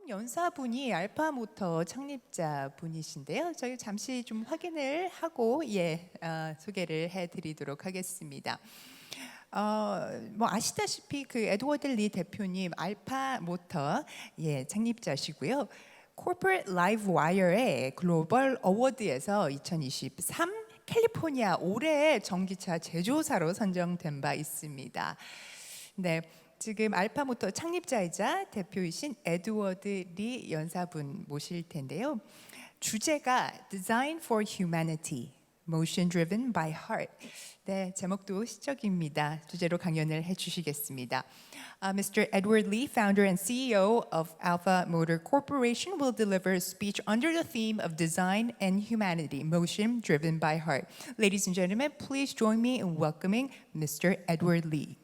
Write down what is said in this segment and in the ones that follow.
연사분이 알파모터 창립자 분이신데요. 저희 잠시 좀 확인을 하고 소개를 해드리도록 하겠습니다. 뭐 아시다시피 그 에드워드 리 대표님 알파모터 창립자시고요. Corporate LiveWire의 글로벌 어워드에서 2023 캘리포니아 올해의 전기차 제조사로 선정된 바 있습니다. 네. 지금 알파모터 창립자이자 대표이신 에드워드 리 연사분 모실 텐데요. 주제가 Design for Humanity, Motion Driven by Heart. 네, 제목도 시적입니다. 주제로 강연을 해주시겠습니다. Mr. Edward Lee, founder and CEO of Alpha Motor Corporation, will deliver a speech under the theme of Design and Humanity, Motion Driven by Heart. Ladies and gentlemen, please join me in welcoming Mr. Edward Lee.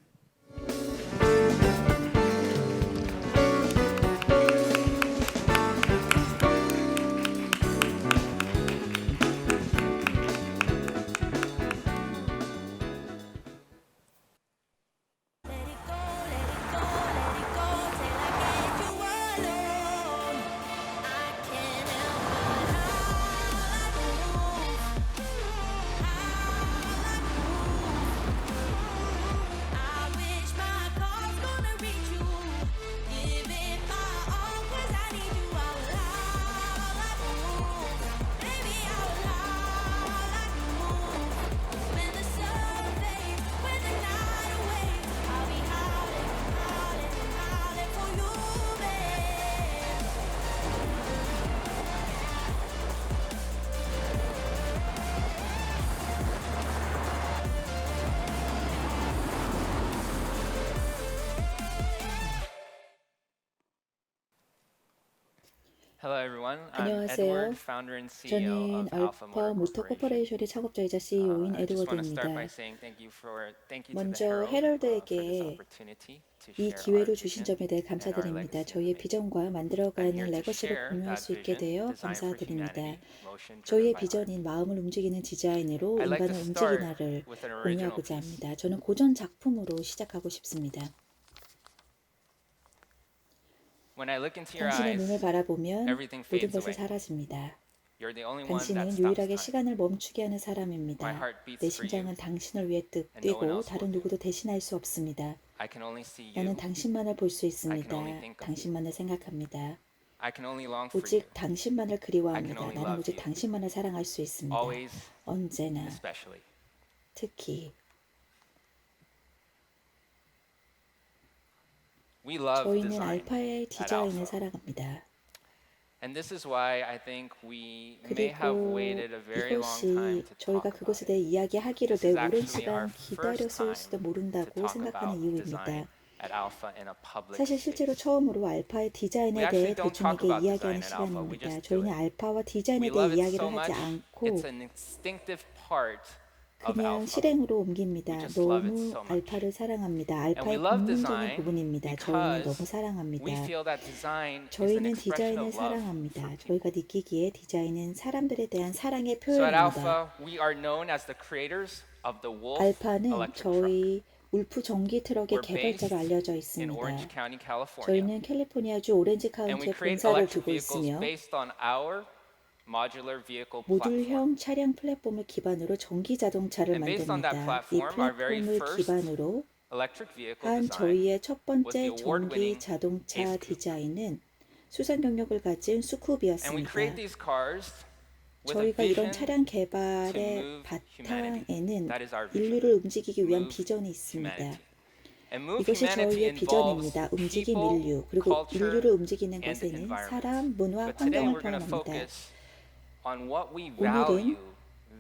Hello everyone. I'm 안녕하세요. Edward, founder and CEO 저는 of Alpha 알파 Motor 모터 Corporation. 코퍼레이션의 창업자이자 CEO인 I just want to start by 에드워드입니다. saying thank you to the 먼저 Herald for this 헤럴드에게 opportunity to 이 share our 기회를 주신 vision 점에 대해 and our 감사드립니다. legacy. 저희의 비전과 I'm 만들어가는 here to 레거시를 share 공유할 that 수 있게 vision, 되어 Design for 감사드립니다. Humanity, Motion Driven 저희의 by Heart. 비전인 마음을 움직이는 디자인으로 I'd like 인간을 to start 움직이나를 with an original 공유하고자 piece. 합니다. 저는 고전 작품으로 시작하고 싶습니다. When I look into your 당신의 eyes, 눈을 바라보면 everything 모든 fades 것이 away. 사라집니다. You're the only one that 당신은 stops 유일하게 time. 시간을 멈추게 하는 My 사람입니다. heart beats 내 for you, 심장은 당신을 위해 and no one 뛰고 else will 다른 do. 누구도 대신할 수 없습니다. I can only see 나는 you. 당신만을 볼 수 I can 있습니다. only think of you. 당신만을 생각합니다. I can only long for you. 오직 당신만을 I can 그리워합니다. only 나는 love 오직 you. 당신만을 사랑할 수 있습니다. Always, 언제나, especially. 특히. We love 저희는 design 알파의 at 디자인을 Alpha. 사랑합니다. And this is why I think we may have 그리고 waited a very long time 이것이 to 저희가 talk 그것에 about 대해 it. 이야기하기를 This is 매우 오랜 actually our 시간 first 기다렸을지도 time to 모른다고 talk 생각하는 about 이유입니다. design at Alpha in a public 사실 실제로 space. 처음으로 알파의 We 디자인에 actually 대해 don't talk 대중에게 about 이야기하는 design at Alpha. We 시간입니다. just do 저희는 it. 알파와 We 디자인에 대해 love it 이야기를 so 하지 much. 않고 It's an instinctive part of 그냥 Alpha. 실행으로 옮깁니다. We just love it 너무 so much. 알파를 사랑합니다. And we 알파의 love 본능적인 design 부분입니다. 저희는 because 너무 사랑합니다. we feel that design is an 저희는 expression 디자인을 of love 사랑합니다. for people. 저희가 느끼기에 디자인은 사람들에 대한 사랑의 So at 표현입니다. Alpha, we are known as the creators of the Wolf 알파는 electric truck. 저희 울프 전기 트럭의 We're based 개발자로 알려져 in 있습니다. Orange County, California. 저희는 캘리포니아주 오렌지 And we 카운티에 create 본사를 electric 두고 vehicles 있으며 based on our modular vehicle platform. 모듈형 차량 플랫폼을 기반으로 전기 자동차를 And based on that 만듭니다. 이 platform, our very 플랫폼을 first 기반으로 electric vehicle 한 design 저희의 첫 was the 번째 전기 award-winning 자동차 Ace Coupe. 디자인은 수상 경력을 가진 And we 수쿱이었습니다. create these cars with a 저희가 이런 vision 차량 to 개발의 move humanity. 바탕에는 That is our vision. 인류를 움직이기 위한 Move 비전이 있습니다. humanity. And move 이것이 humanity 저희의 involves 비전입니다. 움직임 people, 인류, 그리고 culture, 인류를 움직이는 and 것에는 environment. 사람, 문화, But today 환경을 we're going to 포함합니다. focus on what we 오늘은 value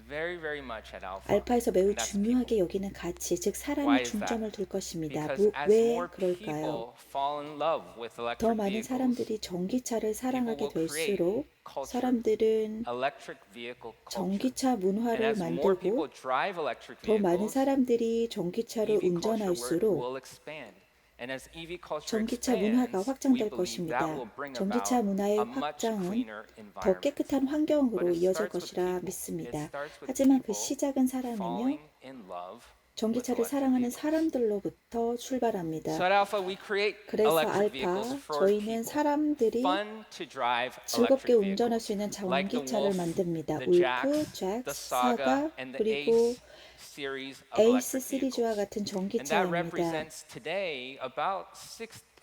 very, very much at Alpha. 알파에서 매우 And that's 중요하게 여기는 가치, 즉 Why 사람에 is that? 중점을 둘 것입니다. Because as 왜 more 그럴까요? people fall in love with 더 electric 많은 vehicles, 사람들이 전기차를 사랑하게 will create 될수록 culture, 사람들은 electric vehicle culture. 전기차 And 문화를 as more people 만들고 drive electric 더 많은 vehicles, 사람들이 전기차를 EV culture 운전할수록 will expand. And as EV culture 전기차 문화가 expands, we 확장될 believe 것입니다. that will bring 전기차 about 문화의 a much 확장은 cleaner 더 environment. 깨끗한 환경으로 But it 이어질 starts with 것이라 people. It 믿습니다. starts with 하지만 그 people 시작은 사람이며 falling in love 전기차를 사랑하는 사람들로부터 출발합니다. So at Alpha, we create 그래서 electric vehicles 알파, for 저희는 people. 사람들이 Fun to drive 즐겁게 electric 운전할 vehicles, 수 있는 like the 전기차를 Wolf, 만듭니다. the 울프, Jax, 잭스, the Saga, 사가, and the 그리고 Ace series of 에이스 electric 시리즈와 vehicles. 같은 And that 전기차입니다. represents today about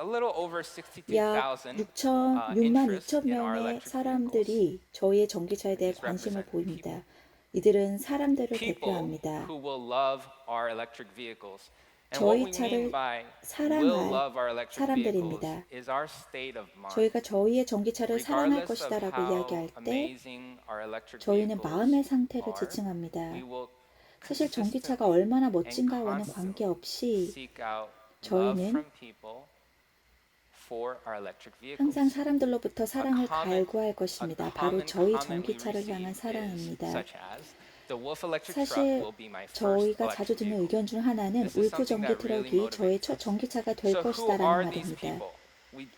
a little over 약 62,000 6만 interest 2천 in our 명의 electric vehicles. 사람들이 저희의 전기차에 대해 These 관심을 represent 보입니다. 이들은 사람들을 People 대표합니다. who will love our electric vehicles. And 저희 what we mean 차를 by will 사랑할 love our electric vehicles 사람들입니다. is our state of mind. 저희가 저희의 전기차를 사랑할 Regardless of 것이다라고 how 이야기할 때 amazing our electric 저희는 vehicles 마음의 상태를 are, 지칭합니다. we will 사실 전기차가 consistently 얼마나 and 멋진가와는 constantly 관계없이 seek out love 저희는 from people for our electric vehicles. 항상 사람들로부터 사랑을 common- 갈구할 A 것입니다. 바로 common 저희 comment we 전기차를 receive 향한 is 사랑입니다. such as, "The Wolf electric truck 사실 will be my first 저희가 자주 electric 듣는 vehicle." 의견 중 하나는 This is 울프 something 전기 that really 트럭이 저의 motivates 첫 us. 전기차가 될 So who 것이다라는 are these 말입니다. people? We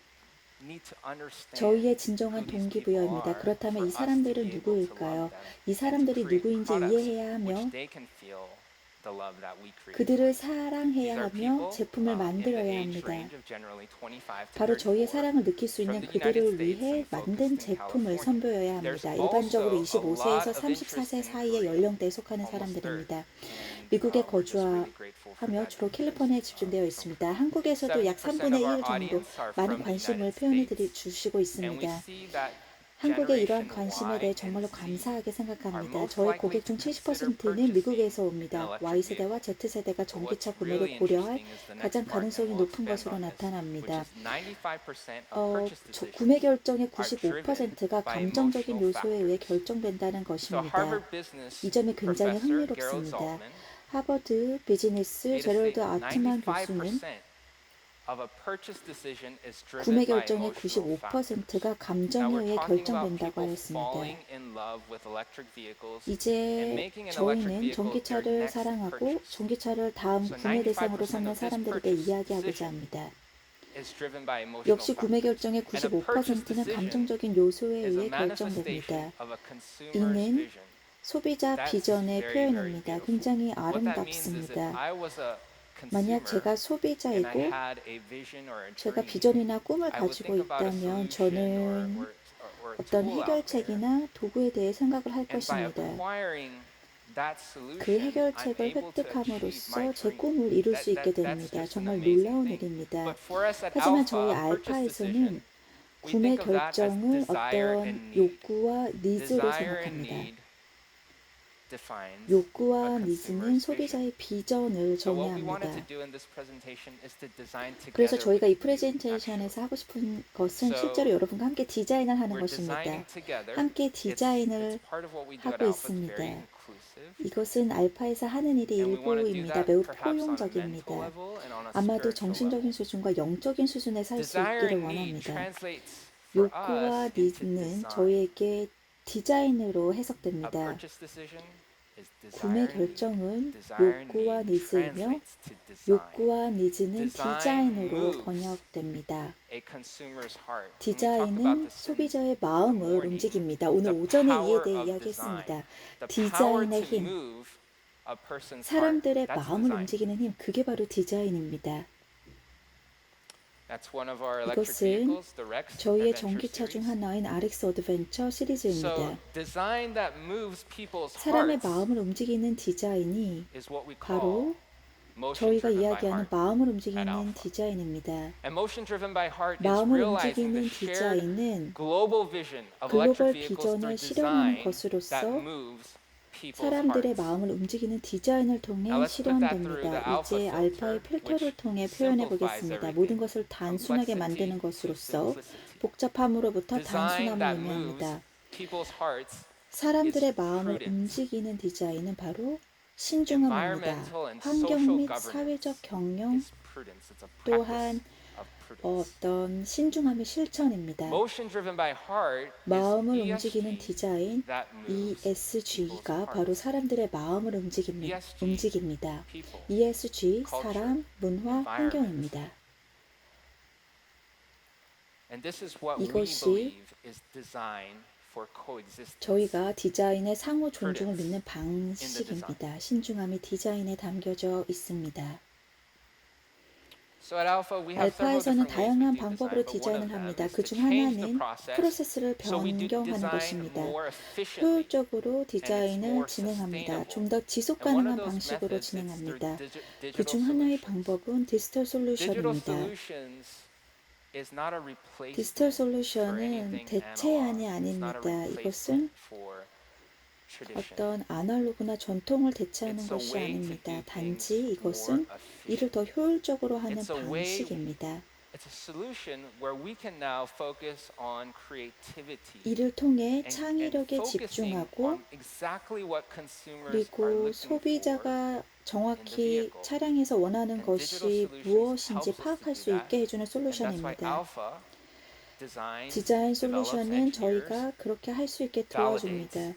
need to understand 저희의 진정한 who these people 동기부여입니다. are 그렇다면 for 이 us to 사람들은 be able to 누구일까요? love them 이 and to 사람들이 create 누구인지 products 이해해야 하며 which they can feel the love that we create. 그들을 These 사랑해야 are 하며 people 제품을 in the 만들어야 age 합니다. range of generally 25 to 바로 저희의 34. 사랑을 느낄 수 From 있는 the United 그들을 States 위해 and 만든 focused in 제품을 California. 선보여야 There's 합니다. 일반적으로 also a 25세에서 lot of interest 34세 in 사이의 Korea, 연령대에 속하는 almost 사람들입니다. third. 미국에 We're just really grateful for 거주하며 that 주로 interest. 캘리포니아에 집중되어 있습니다. 한국에서도 약 3분의 1 정도 많은 관심을 표현해 주시고 And we 있습니다. see that 한국의 이러한 Generation 관심에 Y 대해 and 정말로 Z 감사하게 are 생각합니다. most 저희 likely 고객 중 to consider 70%는 purchasing 미국에서 an 옵니다. electric Y세대와 vehicle. Z세대가 But 전기차 what's 구매를 really 고려할 interesting is the next 가장 part, and 가능성이 we'll 높은 expand 것으로 on this, which 나타납니다. is 95% of purchase decisions 구매 결정의 are driven 95%가 by 감정적인 emotional 요소에 의해 factors. 결정된다는 So 것입니다. Harvard business 이 점이 굉장히 professor Gerald 흥미롭습니다. Zaltman 하버드 비즈니스 made a 제럴드 statement: 아트만 교수는 95% of a purchase decision is driven 구매 by 결정의 emotional factors. 95%가 Now 감정에 we're 의해 talking about 결정된다고 people 하였습니다. falling in love with electric vehicles and 이제 making an electric 저희는 vehicle their 전기차를 next 사랑하고 purchase. 전기차를 다음 So 구매 대상으로 95% 삼는 of this 사람들에게 purchase 이야기하고자 decision 합니다. is driven by emotional 역시 구매 factors. 결정의 And a purchase 95%는 decision 감정적인 요소에 is a 의해 결정됩니다. manifestation of a consumer's 이는 vision. 소비자 That's 비전의 very, very 표현입니다. beautiful. 굉장히 What that means is if 아름답습니다. I was a 만약 consumer 제가 and I 소비자이고 had a vision or a 제가 dream, 비전이나 꿈을 I would 가지고 think about a 있다면 solution 저는 or a 어떤 tool out there. 해결책이나 도구에 대해 생각을 할 And by 것입니다. acquiring that solution, 그 해결책을 I'm able to achieve 획득함으로써 my 제 dream. 꿈을 이룰 수 있게 That's 됩니다. just an 정말 amazing 놀라운 thing. 일입니다. But for us at 하지만 Alpha, 저희 a purchase 알파에서는 decision, we 구매 think of that as 결정을 desire 어떤 and need. 욕구와 니즈로 Desire and 생각합니다. need defines 욕구와 a 니즈는 consumer's vision. 소비자의 비전을 So what we wanted to 정의합니다. do in this presentation is to design 그래서 together 저희가 with 이 you, 프레젠테이션에서 actually. 하고 싶은 것은 So 실제로 여러분과 함께 디자인을 하는 We're 것입니다. designing together. 함께 It's 디자인을 part of what we do at 하고 Alpha. It's 있습니다. very inclusive. 이것은 알파에서 하는 일의 And we want to do 일부입니다. that 매우 perhaps on a mental 포용적입니다. level and on a 아마도 spiritual 정신적인 level. 수준과 영적인 수준에서 할 수 Desire 있기를 and need 원합니다. translates for 욕구와 us into 니즈는 design. 저희에게 디자인으로 A 해석됩니다. purchase decision is 구매 desire and need. 결정은 Desire and 욕구와 need 니즈이며 translates to design. 욕구와 니즈는 Design 디자인으로 moves 번역됩니다. A consumer's heart. When we talked about 디자인은 this in 소비자의 the 마음을 morning, 움직입니다. 오늘 the 오전에 이에 power 대해 of 이야기했습니다. design, the power 디자인의 to 힘, move a person's heart. 사람들의 That's 마음을 design. 움직이는 힘, 그게 바로 디자인입니다. That's one of our electric 이것은 vehicles, the Rex 저희의 Adventure 전기차 중 series. 하나인 RX 어드벤처 So 시리즈입니다. design that moves people's 사람의 hearts 마음을 움직이는 디자인이 is what we 바로 call motion 저희가 driven by 이야기하는 heart. 마음을 at 움직이는 Alpha. 디자인입니다. And motion driven by heart is 마음을 realizing 움직이는 the shared 디자인은 global vision of 글로벌 electric vehicles 비전을 through 실현하는 design 것으로서 that moves people's 사람들의 hearts. 마음을 움직이는 디자인을 통해 Now let's put that through the 실현됩니다. alpha 이제 알파의 filter, 필터를 which 통해 표현해 simplifies 보겠습니다. everything. 모든 것을 단순하게 Complexity 만드는 to 것으로서 simplicity. 복잡함으로부터 Design that 단순함을 moves 의미합니다. people's hearts 사람들의 is 마음을 prudence. 움직이는 디자인은 바로 신중함입니다. Environmental and 환경 social 및 governance 사회적 경영 is prudence. It's a 또한 practice of prudence. 어떤 신중함의 실천입니다. Motion driven by heart 마음을 is 움직이는 ESG 디자인 that moves ESG가 people's 바로 hearts. 사람들의 마음을 ESG, 움직입니다. people, ESG, culture, 사람, 문화, environment. 환경입니다. And this is what we 이것이 believe is design for coexistence. 저희가 디자인의 상호 존중을 믿는 방식입니다. 신중함이 디자인에 담겨져 있습니다. So at Alpha, we have several 알파에서는 different ways we 다양한 do 방법으로 design, but one of 디자인을 them 합니다. is 그 to 중 change the 하나는 process 프로세스를 so we do 변경하는 design 것입니다. more efficiently. 효율적으로 more 디자인을 진행합니다. sustainable. 좀 더 지속 And one of 가능한 those 방식으로 methods is through 진행합니다. digital 그 중 하나의 solutions. 방법은 디지털 Digital 솔루션입니다. solutions is not a replacement 디지털 for 솔루션은 anything 대체안이 analog. It's not a 아닙니다. 이것은 replacement for tradition. 어떤 아날로그나 전통을 대체하는 It's a 것이 way to 아닙니다. do 단지 things 이것은 more 일을 efficient. 더 효율적으로 하는 It's a way- 방식입니다. It's a solution where we can now focus on creativity 이를 통해 and 창의력에 focusing 집중하고 on exactly what consumers are 그리고 looking for. 소비자가 정확히 차량에서 원하는 것이 무엇인지 파악할 수 있게 해주는 And that's why 솔루션입니다. Alpha designs, 디자인 develops, 솔루션은 engineers, 저희가 그렇게 할 수 있게 도와줍니다.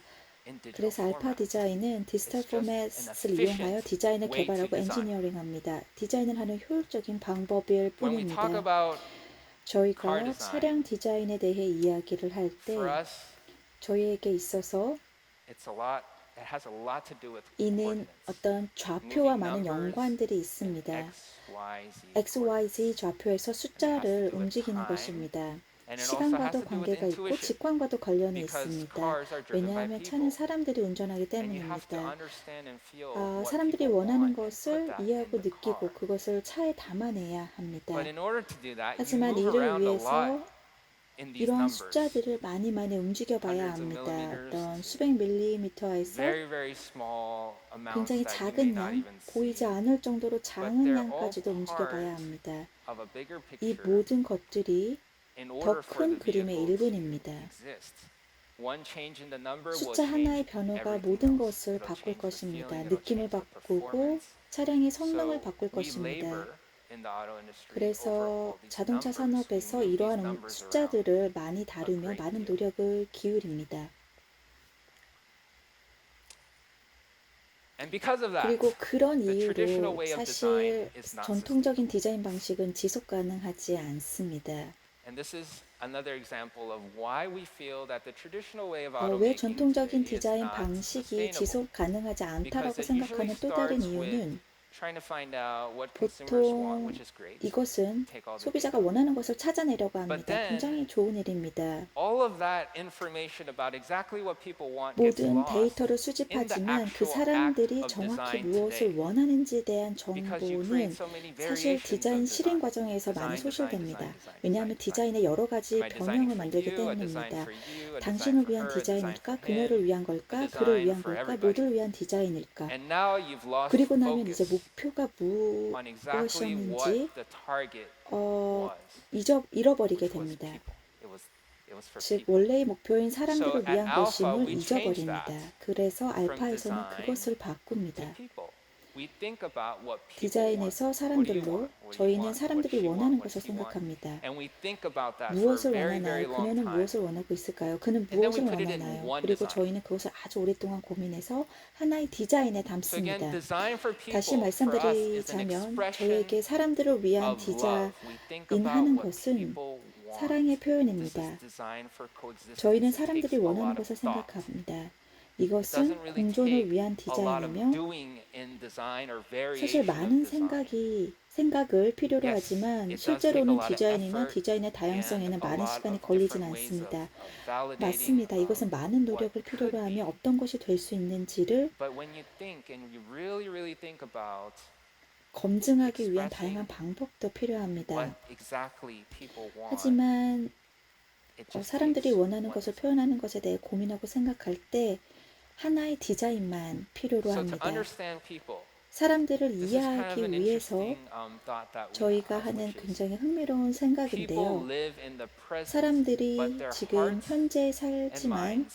in digital 그래서 알파 format. 디자인은 디지털 It's just an 포맷을 efficient 이용하여 디자인을 way to 개발하고 design. 엔지니어링합니다. 디자인을 하는 효율적인 방법일 When we talk 뿐입니다. about car 저희가 design, 차량 디자인에 대해 이야기를 할 때 for us, 저희에게 있어서 it's a lot. It has a lot to do with 이는 coordinates. 어떤 좌표와 Moving 많은 numbers 연관들이 있습니다. X, Y, Z. X, Y, Z 좌표에서 숫자를 do with 움직이는 time. 것입니다. And it also has 시간과도 to do with 관계가 있고 intuition. 직관과도 관련이 Because 있습니다. cars are driven by 왜냐하면 people. 차는 사람들이 운전하기 And you have to 때문입니다. understand and feel what 사람들이 people 원하는 want and 것을 put that 이해하고 in the 느끼고 car. 그것을 차에 담아내야 합니다. But in order to do that, you 하지만 move 이를 around a 위해서 lot in these 이러한 numbers. 숫자들을 많이 움직여봐야 Hundreds of 합니다. millimeters 어떤 수백 밀리미터에서 Very, very small amounts 굉장히 that you may 작은 not 양, even 보이지 see 않을 정도로 작은 they're 양까지도 all 움직여봐야 part 합니다. of a bigger 이 picture 모든 것들이 in 더 order for 큰 the 그림의 vehicle to 일부입니다. exist. One change in the number will 숫자 change 하나의 변화가 everything 모든 else. 것을 It'll 바꿀 change the 것입니다. feeling, it'll 느낌을 change the 바꾸고 performance. 차량의 So 성능을 바꿀 we 것입니다. labor in the auto industry over 그래서 all these 자동차 numbers. We 산업에서 move these 이러한 numbers around. 숫자들을 많이 다루며 great 많은 deal. 노력을 기울입니다. And because of that, 그리고 그런 the traditional 이유로 way of 사실 design is not 전통적인 디자인 방식은 지속 가능하지 않습니다. And this is another example of why we feel that the traditional way of 왜 automaking 전통적인 today is 디자인 not 방식이 sustainable. 지속 가능하지 않다라고 Because it usually 생각하는 또 다른 starts with 이유는 trying to find out what consumers want, 보통 which is great. 이것은 Take all the 소비자가 data. 원하는 것을 찾아내려고 But 합니다. then 굉장히 좋은 일입니다. All of that information about exactly what people want gets 모든 lost 데이터를 in the 수집하지만 그 actual 사람들이 act of 정확히 design 무엇을 today. 원하는지에 대한 Because you 정보는 create so many 사실 variations 디자인 of 실행 design. 과정에서 많이 Design, 소실됩니다. design, design, 왜냐하면 design, 디자인의 여러 가지 Am I designing 변형을 for 만들기 you, a design 때문입니다. for you, a design 당신을 for 위한 her, a design 디자인일까? for 그녀를 him, 위한 a 걸까? 그를 design 위한 for 걸까? everybody. 모두를 위한 디자인일까? And now you've lost 그리고 나면 이제 focus 목표가 on exactly 무엇이었는지 what the target was. 잃어버리게 Which was 됩니다. people. It was for 즉 people. 원래의 목표인 사람들을 So at 위한 Alpha, 것임을 we changed 잊어버립니다. that 그래서 from 알파에서는 design 그것을 to 바꿉니다. people. We think about what people want. 디자인에서 What do you 사람들로 want? What do you 저희는 want? What 사람들이 does she 원하는 want? What 것을 does he want? 생각합니다. And we think about that for a 무엇을 very, very 원하나요? long 그녀는 time. 무엇을 원하고 있을까요? 그는 And then we 무엇을 put it in 원하나요? one 그리고 design. 저희는 그것을 아주 오랫동안 고민해서 하나의 디자인에 So again, 담습니다. design for 다시 people for us is an 말씀드리자면 expression 저에게 사람들을 위한 of love. We think about 디자인하는 what 것은 people want. 사랑의 This 표현입니다. is design for coexistence. 저희는 It takes 사람들이 a 원하는 lot of 것을 thought. 생각합니다. It 이것은 doesn't really 공존을 take 위한 a lot of 디자인이며 doing in design or 사실 variation 많은 of design. 생각을 필요로 Yes, 하지만 it does take a 실제로는 lot of 디자인이나 effort 디자인의 and 다양성에는 a 많은 lot 시간이 of 걸리진 different ways of 않습니다. validating 맞습니다. 이것은 많은 what 노력을 필요로 could be. 하며 어떤 것이 될 수 있는지를 But when you think and you really, really think about 검증하기 위한 expressing 다양한 방법도 필요합니다. what exactly people want, 하지만 it just 사람들이 takes 원하는 one. 것을 표현하는 것에 대해 고민하고 생각할 때 하나의 디자인만 필요로 So to 합니다. understand people, 사람들을 this is kind of 이해하기 an 위해서 interesting thought that we 저희가 have, 하는 which is 굉장히 흥미로운 people 생각인데요. live in the present, 사람들이 but their 지금 hearts 현재에 and 살지만 minds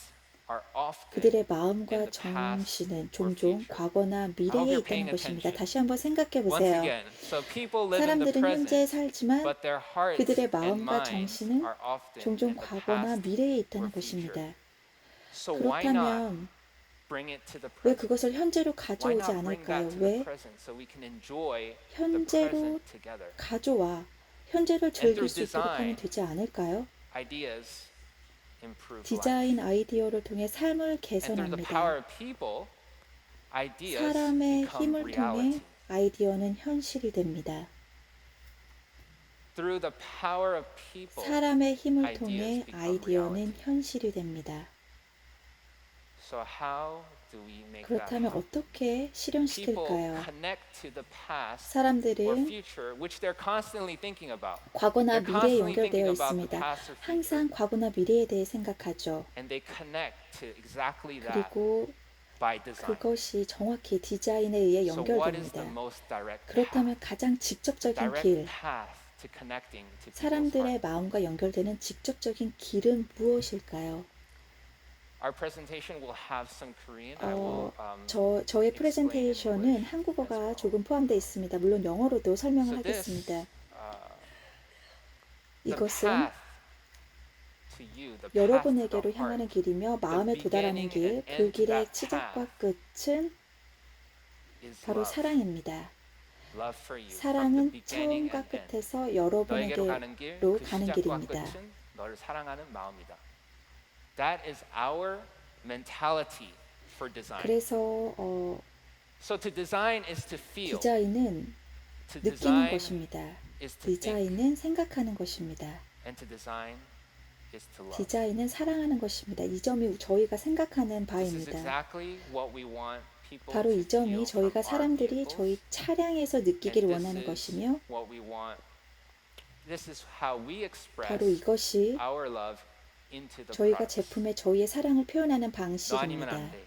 are often 그들의 in 마음과 the past 정신은 or 종종 future. 과거나 I hope 미래에 you're 있다는 paying 것입니다. attention. 다시 한번 생각해 Once 보세요. again, so people live in the 사람들은 현재에 present, 살지만 but their hearts 그들의 and 마음과 minds 정신은 are often 종종 in the 과거나 past 미래에 or 있다는 future. 것입니다. So why not 그렇다면 bring it to the 왜 present? 그것을 현재로 Why 가져오지 not bring that 않을까요? to the 왜 present so we can enjoy the 현재로 present together? 가져와 현재를 즐길 through 수 있도록 하면 design, 되지 않을까요? Ideas improve life. 디자인 아이디어를 통해 삶을 And through the 개선합니다. power of people, ideas 사람의 become 힘을 통해 reality. 아이디어는 현실이 됩니다. Through the power of people, 사람의 힘을 ideas 통해 become 아이디어는 reality. 현실이 됩니다. So how do we make that 그렇다면 happen? 어떻게 People 실현시킬까요? connect to the past or 사람들은 future, which they're constantly thinking about. 과거나 They're 미래에 constantly thinking 연결되어 about the 있습니다. past or future, 항상 과거나 미래에 대해 생각하죠. and they connect to exactly that 그리고 by design. 그것이 정확히 디자인에 의해 So what is the 연결됩니다. most direct 그렇다면 path? 가장 직접적인 Direct 길, path to connecting to people's 사람들의 heart. 마음과 연결되는 직접적인 길은 무엇일까요? Our presentation will have some Korean. I will 저의 explain in 프레젠테이션은 English as 한국어가 well. 조금 포함되어 있습니다. 물론 영어로도 설명을 So this, 하겠습니다. the 이것은 path to you, the path to 여러분에게로 the 향하는 heart, 길이며 마음에 도달하는 길, 그 길의 시작과 끝은 is 바로 love. 사랑입니다. Love for you. From the 사랑은 beginning 처음과 and end. 끝에서 너에게로 여러분에게로 가는 길, 그 가는 시작과 길입니다. 끝은 너를 사랑하는 마음이다. That is our mentality for design. 그래서 So to design is to feel. 디자인은 To 느끼는 design 것입니다. is to think. 디자인은 생각하는 것입니다. And to design is to love. 디자인은 사랑하는 것입니다. 이 점이 저희가 생각하는 This is 바입니다. exactly what we want people 바로 to 이 점이 feel 저희가 from our 사람들이 vehicles. 저희 차량에서 And 느끼기를 this 원하는 is 것이며 what we want. This is how we express 바로 이것이 our love into the 저희가 products. 제품에 저희의 사랑을 표현하는 너 아니면 방식입니다. 안 돼.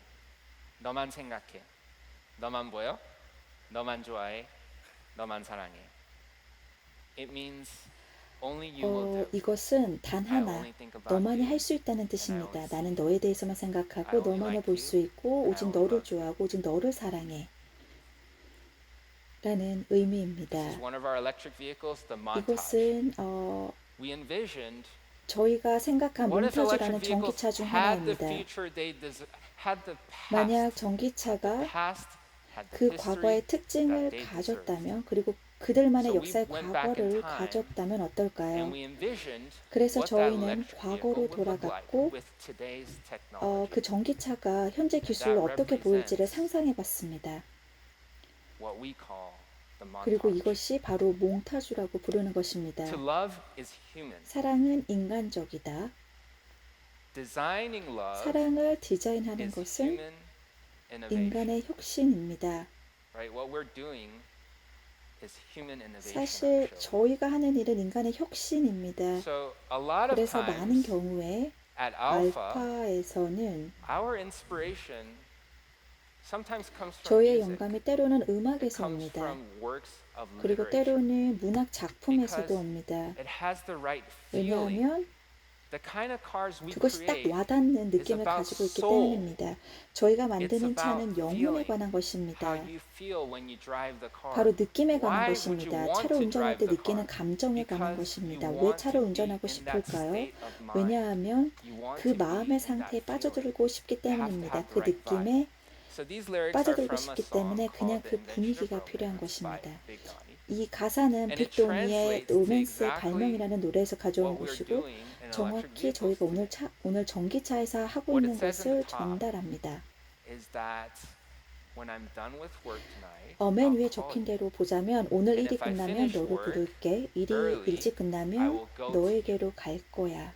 너만 생각해. 너만 보여. 너만 좋아해. 너만 사랑해. It means only you will do. 이것은 단 I 하나, only think about 너만이 you. 할 수 있다는 뜻입니다. only see 나는 너에 대해서만 I 생각하고 only 너만을 like 볼 you. 수 있고 And I 오직 only 너를 love you. 좋아하고 오직 너를 사랑해. 라는 This 의미입니다. is one of our electric vehicles, the montage. 이것은 We envisioned 저희가 생각한 what if 몬타주라는 electric 전기차 vehicles 중 had the 하나입니다. future they had the 만약 past, 전기차가 past had the 그 history 과거의 that 특징을 they deserved. 가졌다면 그리고 그들만의 So we 역사의 went back in 과거를 time 가졌다면 어떨까요? And we envisioned 그래서 what that 저희는 electric 과거로 vehicle would look like 돌아갔고 with today's technology. 그 전기차가 현재 기술로 어떻게 보일지를 상상해 봤습니다. What we call the 그리고 montage. 이것이 바로 몽타주라고 부르는 것입니다. To love is human. 사랑은 인간적이다. Designing love 사랑을 디자인하는 is 것은 human innovation. 인간의 혁신입니다. Right? What we're doing is human innovation. 사실 actually. 저희가 하는 일은 인간의 혁신입니다. So a lot of 그래서 많은 times 경우에 at Alpha, 알파에서는 our inspiration sometimes comes from 저희의 music. 영감이 때로는 It 음악에서 comes 옵니다. from works of 그리고 literature. 때로는 문학 작품에서도 Because 옵니다. It has the right feeling. 왜냐하면 The kind of cars we 그것이 딱 create 와닿는 느낌을 about 가지고 있기 soul. 때문입니다. 저희가 It's 만드는 about 차는 영혼에 feeling. 관한 것입니다. how you feel when you drive the car. 바로 느낌에 관한 Why would you 것입니다. want 차를 to 운전할 때 drive the 느끼는 car? 감정에 관한 Because 것입니다. you 왜 want 차를 to be 운전하고 in that 싶을까요? state of mind. 왜냐하면 You want 그 to be 마음의 in 상태에 that 빠져들고 feeling. 싶기 You have to 때문입니다. have 그 the right vibe. 느낌에 So these lyrics are 빠져들고 from a 싶기 song 때문에 그냥 called 그 The Invention 분위기가 of 필요한 Romance by 것입니다. Big Donnie. 이 가사는 And it 빅도니의 translates to 로맨스의 exactly 발명이라는 노래에서 가져온 what we're 것이고 doing in electric 정확히 vehicles 저희가 today. 오늘 전기차에서 하고 What 있는 it says in 것을 the top 전달합니다. is that when I'm done with work tonight, 맨 I'll 위에 call 적힌 you. 대로 보자면 오늘 And 일이 if I 끝나면 finish 너를 work 부를게. 일이 early, 일찍 I 끝나면 will go to 너에게로 갈 거야.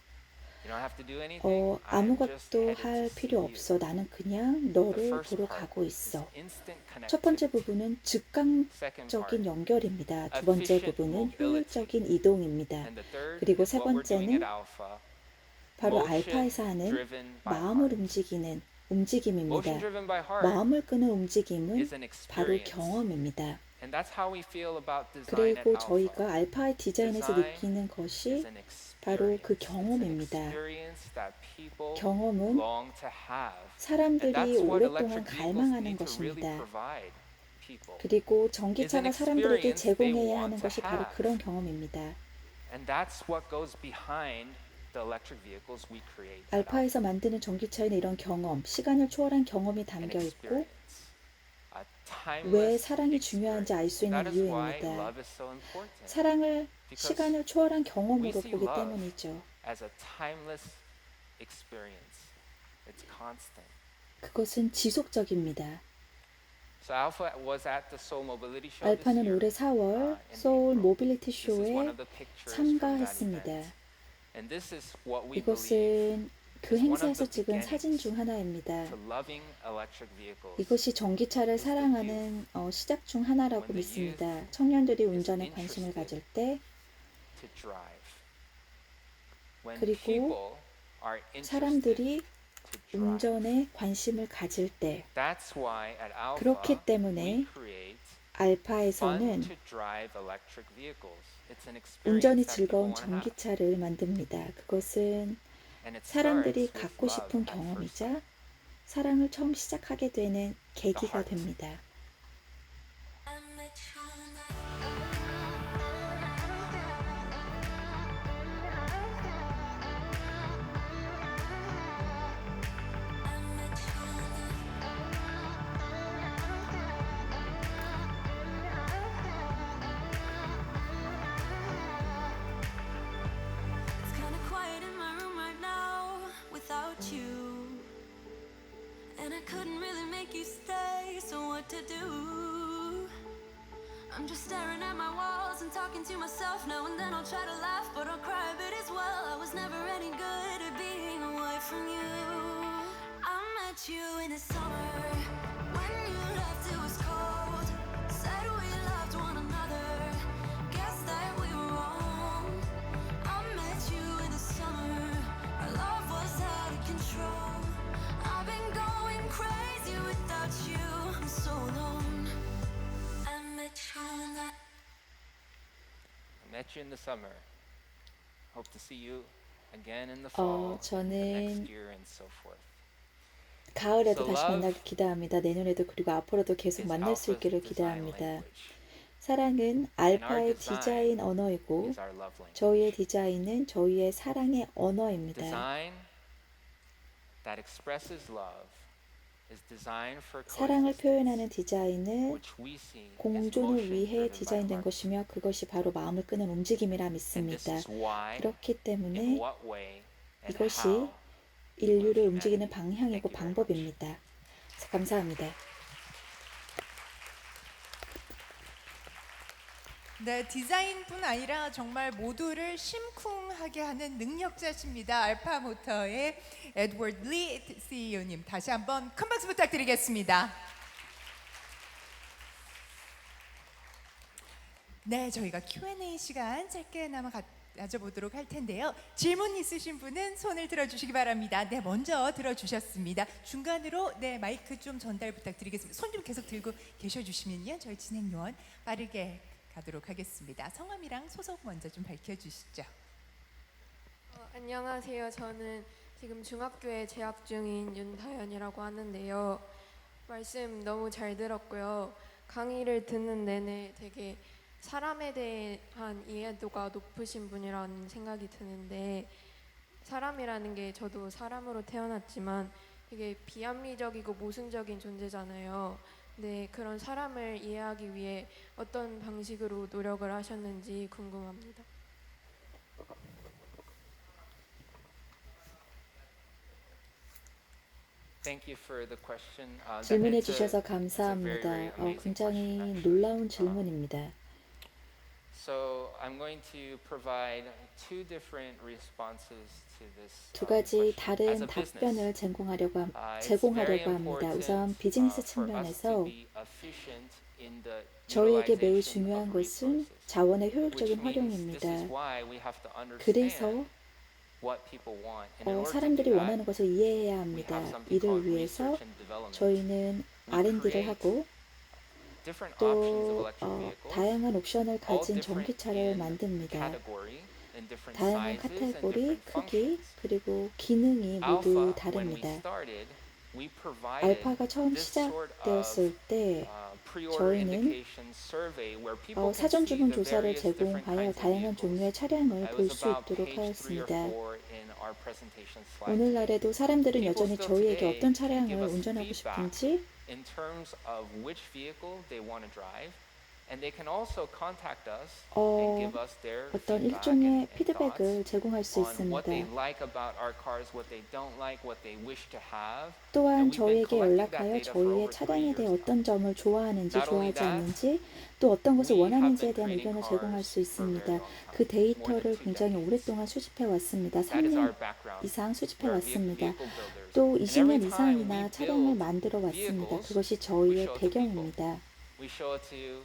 You don't have to do anything. I'm just 아무것도 headed 할 to see 필요 you. 없어. 나는 그냥 The 너를 first 보러 part 가고 is 있어. instant 첫 번째 connectivity. 부분은 Second 즉각적인 part, 연결입니다. 두 번째 efficient 부분은 mobility. 효율적인 이동입니다. and the third 그리고 is 세 what we're doing 번째는 at Alpha. 바로 motion 알파에서 하는 driven by 마음을 heart. 움직이는 움직임입니다. Motion driven by heart 마음을 끄는 움직임은 is an 바로 experience. 경험입니다. And that's how we feel about design at 그리고 Alpha. 저희가 알파의 디자인에서 Design 느끼는 is 것이 an 바로 그 experience. It's an 경험입니다. experience that people 경험은 long to have. And 사람들이 that's what 오랫동안 electric vehicles 갈망하는 need to really 것입니다. provide people. 그리고 전기차가 사람들에게 experience they 제공해야 want 하는 to 것이 바로 have. 그런 경험입니다. And that's what goes behind the electric vehicles we create. at Alpha. 알파에서 만드는 전기차에는 이런 경험, 시간을 초월한 경험이 An 담겨 있고 experience. A timeless 왜 사랑이 중요한지 알 수 있는 That is why 이유입니다. love is so important. 사랑을 Because 시간을 초월한 we 경험으로 see 보기 love 때문이죠. as a timeless experience. It's constant. 그것은 지속적입니다. So Alpha was at the Seoul Mobility Show this 알파는 year. 올해 4월 in 소울 April. 모빌리티 This is one 쇼에 of the pictures from that 참가했습니다. event. And this is what we believe 이것은 그 is one of 행사에서 the 찍은 사진 중 beginnings 하나입니다. to loving electric vehicles. 이것이 전기차를 사랑하는 시작 중 하나라고 When the 믿습니다. youth 청년들이 is 운전에 관심을 interested 가질 때 to drive. When 그리고 people are interested 사람들이 to drive. 운전에 관심을 가질 때 That's why at Alpha 그렇기 때문에 we create 알파에서는 fun to drive electric vehicles. It's an experience 운전이 that people 즐거운 want to have. 전기차를 만듭니다. 그것은 And it 사람들이 starts with 갖고 love 싶은 at first 경험이자 sight. 사랑을 처음 시작하게 되는 계기가 heart. 됩니다. It's kinda quiet in my room right now without you. And I couldn't really make you stay, so what to do? I'm just staring at my walls and talking to myself. Now and then I'll try to laugh, but I'll cry a bit as well. I was never any good at being away from you. I met you in the summer when you left, it was cold. Said we loved one another, guess that we were wrong. I met you in the summer, our love was out of control. I've been going crazy without you so long. I met you in the I met you in the summer. Hope to see you again in the fall, 저는 next year, and so forth. 가을에도 So 다시 love 만나길 기대합니다. 내년에도 그리고 앞으로도 계속 is 만날 수 Alpha's 있기를 design 기대합니다. language. 사랑은 알파의 디자인 언어이고 Is our love language. 저희의 디자인은 저희의 사랑의 언어입니다. Design that expresses love is designed for 사랑을 coexistence, 표현하는 디자인은 which we see as 공존을 motion 위해 driven by 디자인된 heart. 것이며 그것이 바로 마음을 끄는 움직임이라 And this 믿습니다. is why, 그렇기 in 때문에 what way, and 이것이 how 인류를 humanity. 움직이는 방향이고 Thank you very much. 방법입니다. 감사합니다. 네, 디자인뿐 아니라 정말 모두를 심쿵하게 하는 능력자십니다. 알파모터의 에드워드 리 CEO님 다시 한번 큰 박수 부탁드리겠습니다. 네, 저희가 Q&A 시간 짧게나마 가져보도록 할 텐데요. 질문 있으신 분은 손을 들어주시기 바랍니다. 네, 먼저 들어주셨습니다. 중간으로 네 마이크 좀 전달 부탁드리겠습니다. 손 좀 계속 들고 계셔주시면요, 저희 진행 요원 빠르게 가도록 하겠습니다. 성함이랑 소속 먼저 좀 밝혀주시죠. 안녕하세요. 저는 지금 중학교에 재학 중인 윤다연이라고 하는데요. 말씀 너무 잘 들었고요. 강의를 듣는 내내 되게 사람에 대한 이해도가 높으신 분이라는 생각이 드는데, 사람이라는 게 저도 사람으로 태어났지만 되게 비합리적이고 모순적인 존재잖아요. 네, 그런 사람을 이해하기 위해 어떤 방식으로 노력을 하셨는지 궁금합니다. Thank you for the question. 질문해 It's a- 주셔서 it's a very, 감사합니다. very amazing 굉장히 question, actually. 놀라운 질문입니다. So I'm going to provide two different responses to this 두 가지 question. As 다른 a business, 답변을 제공하려고 it's very 합니다. important, 우선 비즈니스 for us to 측면에서 be efficient in the 저희에게 매우 utilization 중요한 of 것은 resources, 자원의 which 효율적인 means 활용입니다. this is why we have to understand 그래서 what people want. And in order to 사람들이 do that, 원하는 것을 이해해야 we 합니다. have something 이를 called 위해서 research and development. 저희는 We R&D를 create 하고 different options of 또 electric vehicles, 다양한 옵션을 all 가진 different 전기차를 in 만듭니다. category, in different 다양한 sizes and 카테고리, different 크기, functions. 그리고 기능이 모두 Alpha, when we 다릅니다. started, we provided 알파가 처음 this sort of 시작되었을 때 pre-order 저희는 indication survey where people can 사전 see 주문 the 조사를 various different 제공하여 kinds of 다양한 vehicles. 종류의 차량을 It 볼 was 수 about 있도록 page 3 or 하였습니다. 4 in our presentation slide. 오늘날에도 사람들은 People 여전히 still 저희에게 today 어떤 can 차량을 give us 운전하고 feedback 싶은지 in terms of which vehicle they want to drive And they can also contact us 어, and give us their 어떤 feedback 일종의 and 피드백을 thoughts 제공할 수 on what they 있습니다. like about our cars, what they don't like, what they wish to have. 또한 And we've been 저희에게 collecting that 연락하여 data for 저희의 over 3 차량에 대해 years now. 어떤 점을 좋아하는지 Not only 좋아하지 that, 않는지 또 어떤 것을 we have 원하는지에 been 대한 creating 의견을 제공할 cars 수 for a 있습니다. very long time, 그 more than 데이터를 2 굉장히 decades. 오랫동안 수집해 왔습니다. That is our 3년 background. 이상 We 수집해 are 왔습니다. vehicle builders. 또 And every 20년 time 이상이나 we 차량을 build 만들어 왔습니다. vehicles, 그것이 we 저희의 show it to people. 배경입니다. We show it to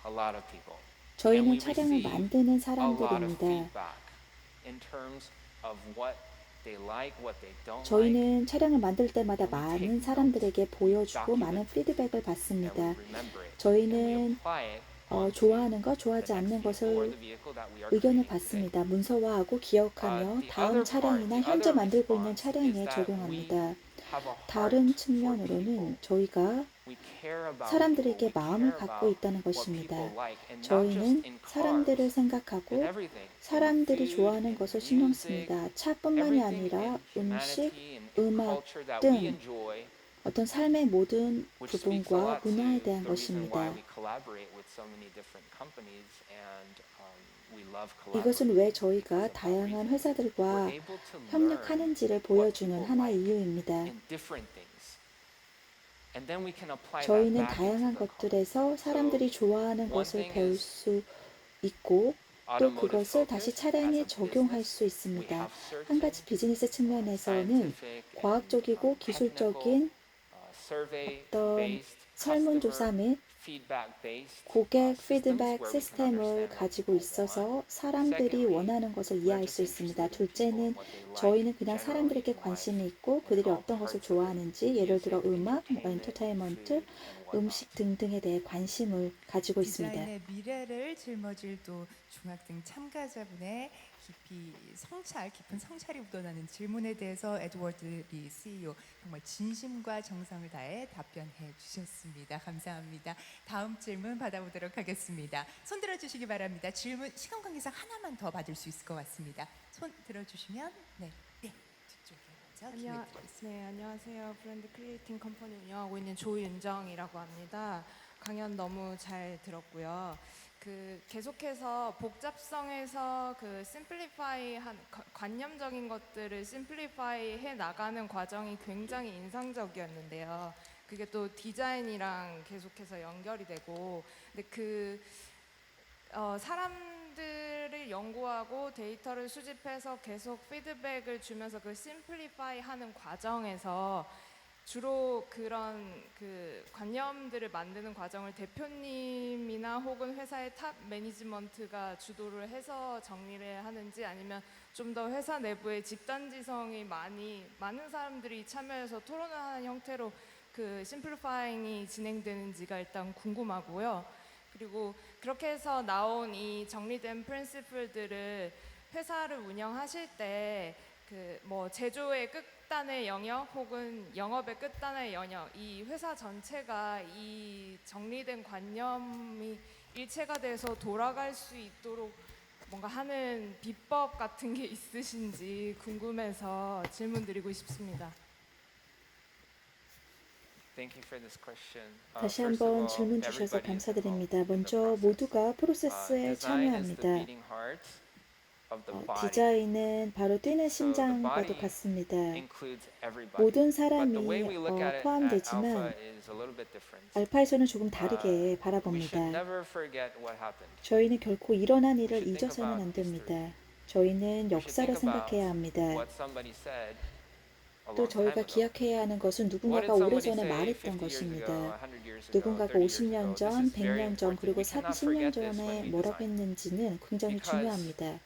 a lot of people. And 저희는 we 차량을 receive 만드는 a lot of 사람들입니다. feedback in terms of what they like, what they don't like, 저희는 차량을 만들 때마다 And we take 많은 notes, 사람들에게 보여주고 document 많은 it, 피드백을 and 받습니다. we remember it. And we 저희는 apply it onto 좋아하는 것, the 좋아하지 next 않는 vehicle or 것을 the vehicle that we are 의견을 creating today. 받습니다. 문서화하고 기억하며 The 다음 other part, 차량이나 the 현재 other 만들고 있는 response 차량에 is that 적용합니다. have a 다른 heart for 측면으로는 people. 저희가 We care about 사람들에게 people. We 마음을 care 갖고 about 있다는 what 것입니다. people like, and not just 저희는 in 사람들을 cars, in 생각하고 everything. In 사람들이 food, 좋아하는 in 것을 신경 music, 씁니다. 차뿐만이 everything 아니라 in 음식, humanity and 음악 culture that we 등 enjoy, 어떤 삶의 모든 which speaks a 부분과 lot to 문화에 대한 the reason why 것입니다. we collaborate with so many different companies and we love 이것은 collaborating. 왜 because 저희가 of that 다양한 reason. 회사들과 We're able to learn 협력하는지를 what 보여주는 people 하나의 like 이유입니다. in different things. And then we can apply that 저희는 back into 다양한 the car. 것들에서 사람들이 좋아하는 one 것을 thing 배울 is 수 있고 또 automotive 그것을 다시 focus. 차량에 As a 적용할 business, 수 we 있습니다. have 한 가지 certain 비즈니스 측면에서는 scientific and 과학적이고 technical 기술적인 survey 어떤 based 설문조사 customer 및 feedback based 고객 systems 피드백 where we can 시스템을 understand what 가지고 people 있어서 want. 사람들이 Secondly, 원하는 것을 we're 이해할 just 수 있습니다. interested in people 둘째는 and what they like 저희는 그냥 generally 사람들에게 in life 관심이 있고 and 그들이 all 어떤 것을 parts of it. 좋아하는지 예를 들어 Music, 음악, 뭐 entertainment, 엔터테인먼트, food, and whatnot. 음식 등등에 대해 관심을 가지고 있습니다. 디자인의 미래를 짊어질 또 중학생 참가자분의 깊은 성찰이 묻어나는 질문에 대해서 에드워드 리 CEO 정말 진심과 정성을 다해 답변해 주셨습니다. 감사합니다. 다음 질문 받아보도록 하겠습니다. 손 들어주시기 바랍니다. 질문 시간 관계상 하나만 더 받을 수 있을 것 같습니다. 손 들어주시면 네, 뒤쪽에 먼저 기회 드리겠습니다. 네, 안녕하세요. 브랜드 크리에이팅 컴퍼니 운영하고 있는 조윤정이라고 합니다. 강연 너무 잘 들었고요. 계속해서 복잡성에서 심플리파이한 관념적인 것들을 심플리파이 해 나가는 과정이 굉장히 인상적이었는데요. 그게 또 디자인이랑 계속해서 연결이 되고, 근데 사람들을 연구하고 데이터를 수집해서 계속 피드백을 주면서 심플리파이 하는 과정에서 주로 그런 관념들을 만드는 과정을 대표님이나 혹은 회사의 탑 매니지먼트가 주도를 해서 정리를 하는지 아니면 좀 더 회사 내부의 집단지성이 많은 사람들이 참여해서 토론을 하는 형태로 심플리파잉이 진행되는지가 일단 궁금하고요. 그리고 그렇게 해서 나온 이 정리된 프린시플들을 회사를 운영하실 때 제조의 끝단의 영역 혹은 영업의 끝단의 영역, 이 회사 전체가 이 정리된 관념이 일체가 돼서 돌아갈 수 있도록 뭔가 하는 비법 같은 게 있으신지 궁금해서 질문 드리고 싶습니다. Thank you for this question. 다시 First of 한번 all, 질문 주셔서 everybody is 감사드립니다. involved in the 먼저 process. 모두가 프로세스에 Design is the 참여합니다. beating heart of the body. 디자인은 바로 뛰는 So the 심장과도 body 같습니다. includes everybody. 모든 But the 사람이 way we look at it at 포함되지만 Alpha is a little bit different. 알파에서는 조금 다르게 We should 바라봅니다. never forget what happened. 저희는 결코 일어난 일을 should think 잊어서는 안 about 됩니다. history. 저희는 We should 역사를 think about 생각해야 합니다. what somebody said a 또 long time 저희가 ago. 기억해야 하는 것은 What did 누군가가 somebody 오래전에 say 말했던 50 years ago, 것입니다. 100 years ago, 누군가가 30 years 50년 ago? This 전, is very 100년 전, important. 그리고 We cannot 30년 forget this when 전에 we 뭐라고 design. 했는지는 굉장히 Because 중요합니다.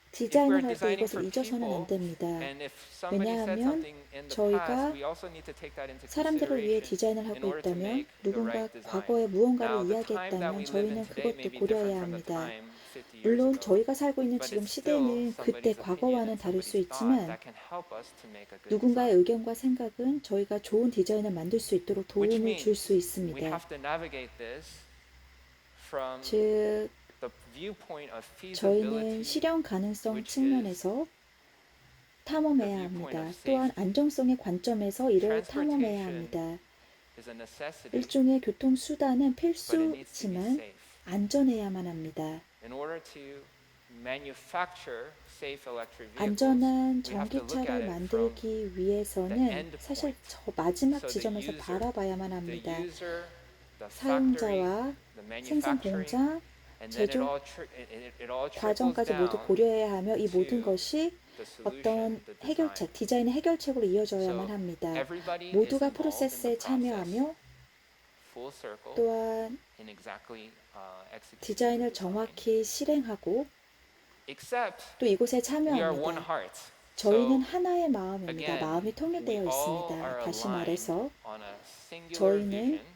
If we're 디자인을 할 때 designing 이것을 for 잊어서는 안 people, 됩니다. and if somebody said 왜냐하면 something in the 저희가 past, we also need to take that into 사람들을 위해 consideration 디자인을 in 하고 order to 있다면 make the 누군가 right design. 과거에 무언가를 Now, the time that 이야기했다면 we live 저희는 in today may 그것도 be 고려해야 different from the 합니다. time 50 years 물론 ago. 저희가 살고 있는 But 지금 it's still 시대는 그때 somebody's opinion 과거와는 and 다를 수 somebody's thought 있지만 that can help us to make a good 누군가의 design. 의견과 생각은 저희가 좋은 디자인을 만들 수 있도록 Which 도움을 줄 means 수 we 있습니다. have to navigate this from 즉 the viewpoint of 저희는 feasibility, 실현 가능성 which is 측면에서 탐험해야 the viewpoint 합니다. of 또한 safety. 안정성의 관점에서 이를 탐험해야 Transportation 합니다. is a necessity, 일종의 교통수단은 but it needs to be 필수지만 safe. 안전해야만 합니다. In order to manufacture safe electric vehicles, 안전한 we have to look at 전기차를 it from 만들기 위해서는 사실 저 마지막 지점에서 바라봐야만 the 합니다. user, the factory, 사용자와 the 생산 manufacturing, 공장, and then 제조 it all trickles 과정까지 모두 down 고려해야 하며 이 모든 to 것이 the solution, 어떤 the 해결책, design. 디자인의 해결책으로 이어져야만 So 합니다. everybody is 모두가 involved in 프로세스에 the process, 참여하며 full circle, 또한 in exactly executing 디자인을 the design. 정확히 실행하고 Except 또 이곳에 we are one 참여합니다. heart. 저희는 So 하나의 마음입니다. again, 마음이 we 통일되어 all 있습니다. are 다시 aligned 말해서 on a singular 저희는 vision,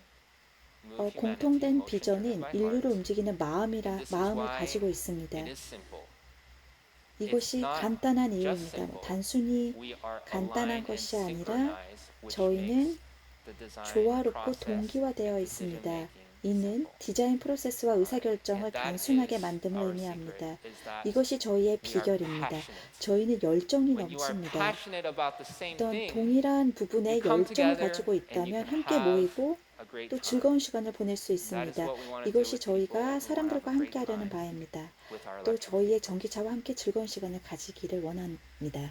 move humanity, 공통된 motion driven 비전인 by 인류를 heart. 움직이는 마음을 And this is 마음을 why 가지고 있습니다. It is simple. 이것이 not 간단한 just 이유입니다. simple. 단순히 We are 간단한 aligned and 것이 아니라 synchronized, which 저희는 makes the design 조화롭고 process 동기화되어 and 있습니다. decision-making 이는 simple. 디자인 프로세스와 의사결정을 And that 단순하게 is 만듦을 our 의미합니다. secret, is that 이것이 저희의 we are 비결입니다. passionate. 저희는 열정이 When you are 넘칩니다. passionate about the same 어떤 thing, 동일한 부분에 you come 열정을 together 가지고 and you 있다면 can 함께 have 모이고 a great 또 time. 즐거운 시간을 보낼 수 That is 있습니다. what we want to do 이것이 with people. We 저희가 want to 사람들과 have a great 함께 하려는 time 바입니다. with our 또 electric 저희의 전기차와 함께 즐거운 시간을 가지기를 원합니다.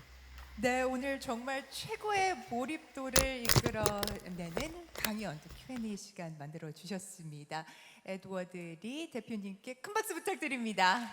네, 오늘 정말 최고의 몰입도를 이끌어내는 강연 또 Q&A 시간 만들어 주셨습니다. 에드워드 리 대표님께 큰 박수 부탁드립니다.